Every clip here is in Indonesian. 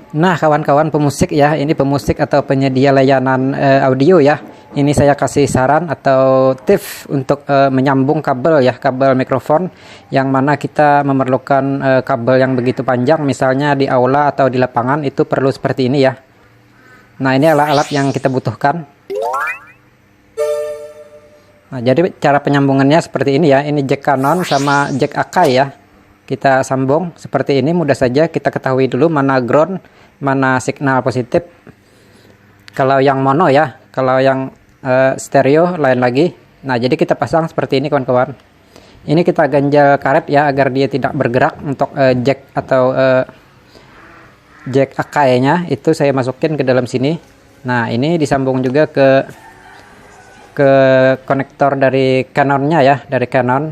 Nah, kawan-kawan pemusik ya, ini pemusik atau penyedia layanan audio ya. Ini saya kasih saran atau tips untuk menyambung kabel ya, kabel mikrofon yang mana kita memerlukan kabel yang begitu panjang, misalnya di aula atau di lapangan itu perlu seperti ini ya. Nah, ini alat-alat yang kita butuhkan. Nah, jadi cara penyambungannya seperti ini ya. Ini jack Canon sama jack Akai ya. Kita sambung seperti ini, mudah saja. Kita ketahui dulu mana ground, mana signal positif. Kalau yang mono ya, kalau yang stereo lain lagi. Nah, jadi kita pasang seperti ini kawan-kawan. Ini kita ganjal karet ya agar dia tidak bergerak. Untuk jack atau jack Akai-nya itu saya masukin ke dalam sini. Nah, ini disambung juga ke konektor dari Canonnya ya, dari Canon.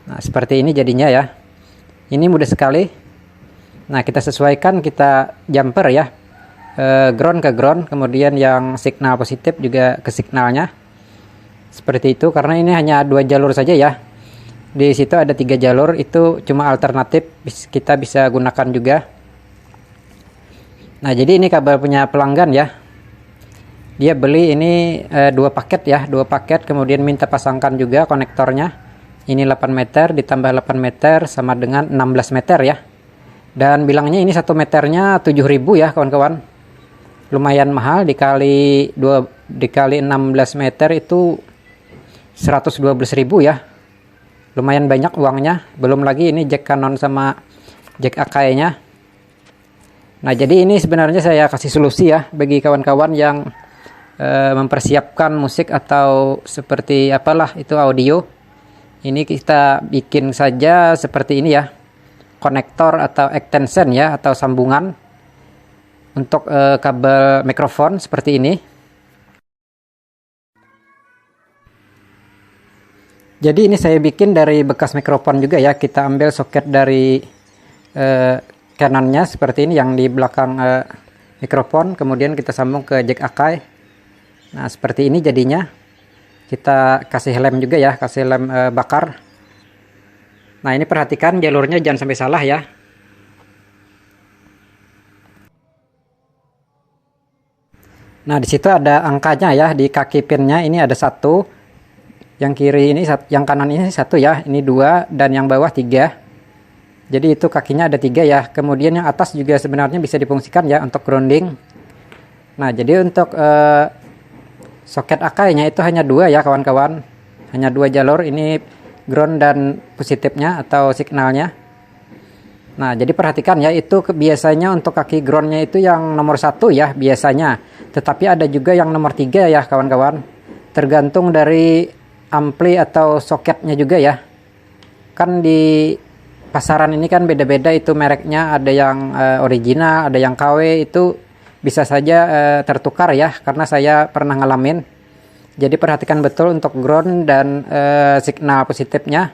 Nah, seperti ini jadinya ya. Ini mudah sekali. Nah, kita sesuaikan, kita jumper ya. Ground ke ground, kemudian yang signal positif juga ke signalnya. Seperti itu, karena ini hanya 2 jalur saja ya. Di situ ada 3 jalur, itu cuma alternatif, kita bisa gunakan juga. Nah, jadi ini kabel punya pelanggan ya. Dia beli ini 2 paket ya, 2 paket, kemudian minta pasangkan juga konektornya. Ini 8 meter ditambah 8 meter sama dengan 16 meter ya. Dan bilangnya ini 1 meternya 7.000 ya kawan-kawan. Lumayan mahal, dikali 16 meter itu 112.000 ya. Lumayan banyak uangnya. Belum lagi ini jack Canon sama jack Akai-nya. Nah, jadi ini sebenarnya saya kasih solusi ya bagi kawan-kawan yang mempersiapkan musik atau seperti apalah itu audio. Ini kita bikin saja seperti ini ya, konektor atau extension ya, atau sambungan untuk kabel mikrofon seperti ini. Jadi ini saya bikin dari bekas mikrofon juga ya, kita ambil soket dari Canonnya seperti ini yang di belakang mikrofon, kemudian kita sambung ke jack Akai. Nah, seperti ini jadinya. Kita kasih lem juga ya, kasih lem bakar. Nah, ini perhatikan jalurnya jangan sampai salah ya. Nah, di situ ada angkanya ya, di kaki pinnya ini ada 1. Yang kiri ini, yang kanan ini 1 ya, ini 2, dan yang bawah 3. Jadi itu kakinya ada 3 ya. Kemudian yang atas juga sebenarnya bisa difungsikan ya untuk grounding. Nah, jadi untuk soket Akai-nya itu hanya 2 ya kawan-kawan. Hanya 2 jalur, ini ground dan positifnya atau signalnya. Nah, jadi perhatikan ya, itu biasanya untuk kaki groundnya itu yang nomor 1 ya biasanya. Tetapi ada juga yang nomor 3 ya kawan-kawan. Tergantung dari ampli atau soketnya juga ya. Kan di pasaran ini kan beda-beda itu mereknya, ada yang original, ada yang KW, itu bisa saja tertukar ya, karena saya pernah ngalamin. Jadi perhatikan betul untuk ground dan signal positifnya.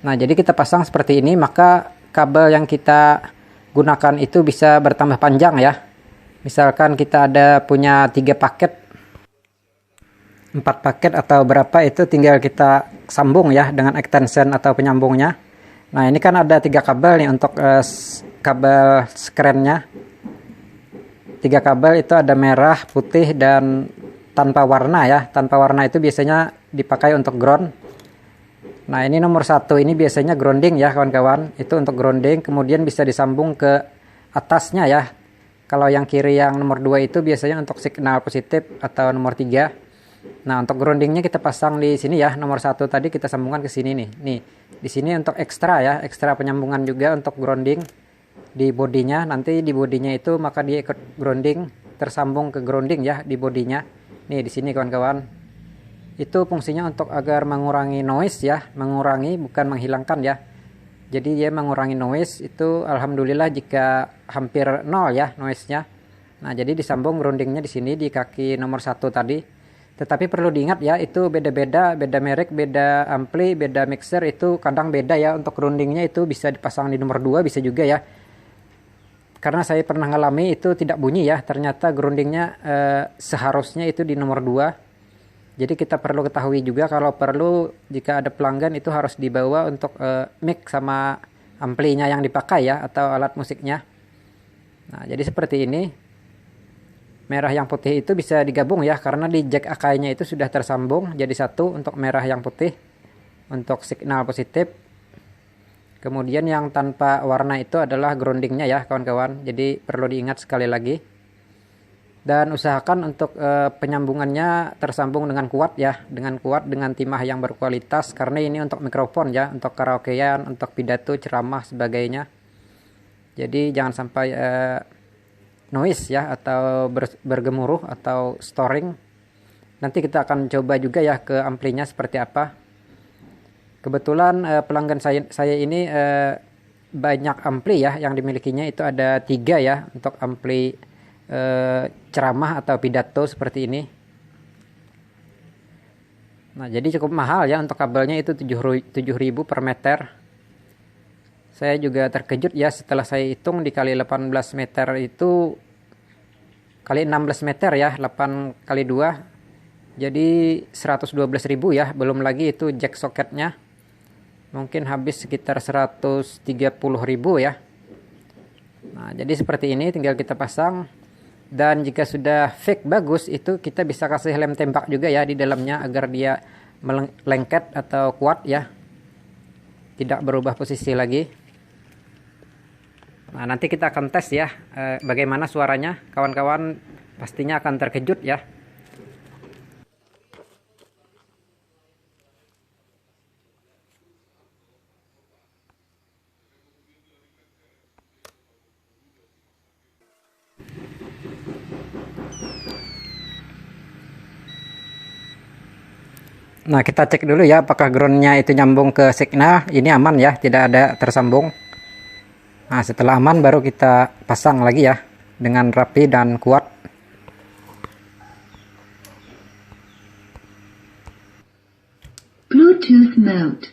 Nah, jadi kita pasang seperti ini, maka kabel yang kita gunakan itu bisa bertambah panjang ya. Misalkan kita ada punya 3 paket, 4 paket atau berapa, itu tinggal kita sambung ya dengan extension atau penyambungnya. Nah, ini kan ada 3 kabel nih untuk kabel skrennya. 3 kabel itu ada merah, putih, dan tanpa warna ya. Tanpa warna itu biasanya dipakai untuk ground. Nah, ini nomor 1 ini biasanya grounding ya kawan-kawan. Itu untuk grounding, kemudian bisa disambung ke atasnya ya. Kalau yang kiri yang nomor 2 itu biasanya untuk signal positif atau nomor 3. Nah, untuk groundingnya kita pasang di sini ya. Nomor 1 tadi kita sambungkan ke sini nih. Nih, di sini untuk ekstra ya, ekstra penyambungan juga untuk grounding. Di bodinya, nanti di bodinya itu maka dia ikut grounding, tersambung ke grounding ya di bodinya. Nih di sini kawan-kawan. Itu fungsinya untuk agar mengurangi noise ya, mengurangi bukan menghilangkan ya. Jadi dia mengurangi noise itu alhamdulillah jika hampir 0 ya noise-nya. Nah, jadi disambung groundingnya di sini di kaki nomor 1 tadi. Tetapi perlu diingat ya, itu beda-beda, beda merek, beda ampli, beda mixer, itu kadang beda ya. Untuk groundingnya itu bisa dipasang di nomor 2 bisa juga ya. Karena saya pernah ngalami itu tidak bunyi ya, ternyata groundingnya seharusnya itu di nomor 2. Jadi kita perlu ketahui juga kalau perlu jika ada pelanggan itu harus dibawa untuk mic sama amplinya yang dipakai ya, atau alat musiknya. Nah, jadi seperti ini. Merah yang putih itu bisa digabung ya, karena di jack akainya itu sudah tersambung jadi satu untuk merah yang putih untuk signal positif. Kemudian yang tanpa warna itu adalah groundingnya ya kawan-kawan. Jadi perlu diingat sekali lagi. Dan usahakan untuk penyambungannya tersambung dengan kuat ya, dengan timah yang berkualitas, karena ini untuk mikrofon ya, untuk karaokean, untuk pidato, ceramah, sebagainya. Jadi jangan sampai noise ya, atau bergemuruh atau storing. Nanti kita akan coba juga ya ke amplinya seperti apa. Kebetulan pelanggan saya ini banyak ampli ya yang dimilikinya, itu ada 3 ya untuk ampli ceramah atau pidato seperti ini. Nah, jadi cukup mahal ya untuk kabelnya, itu 7.000 per meter. Saya juga terkejut ya setelah saya hitung dikali 18 meter itu kali 16 meter ya, 8 kali 2. Jadi 112.000 ya, belum lagi itu jack soketnya. Mungkin habis sekitar 130.000 ya. Nah, jadi seperti ini tinggal kita pasang. Dan jika sudah fake bagus, itu kita bisa kasih lem tembak juga ya di dalamnya agar dia melengket atau kuat ya. Tidak berubah posisi lagi. Nah, nanti kita akan tes ya bagaimana suaranya. Kawan-kawan pastinya akan terkejut ya. Nah, kita cek dulu ya apakah groundnya itu nyambung ke signal. Ini aman ya, tidak ada tersambung. Nah, setelah aman baru kita pasang lagi ya dengan rapi dan kuat. Bluetooth mode.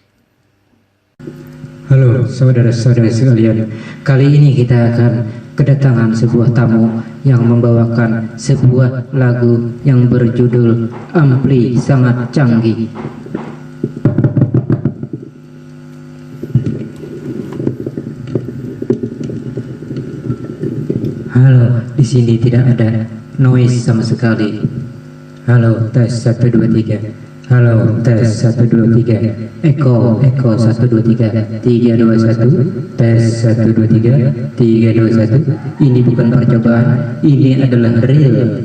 Halo saudara-saudara sekalian, kali ini kita akan kedatangan sebuah tamu yang membawakan sebuah lagu yang berjudul Ampli Sangat Canggih. Halo, di sini tidak ada noise sama sekali. Halo, tes 1 2 3. Halo, tes 1 2 3. Eko 1 2 3. 3 2 1. Tes 1 2 3. 3 2 1. Ini bukan percobaan, ini adalah real.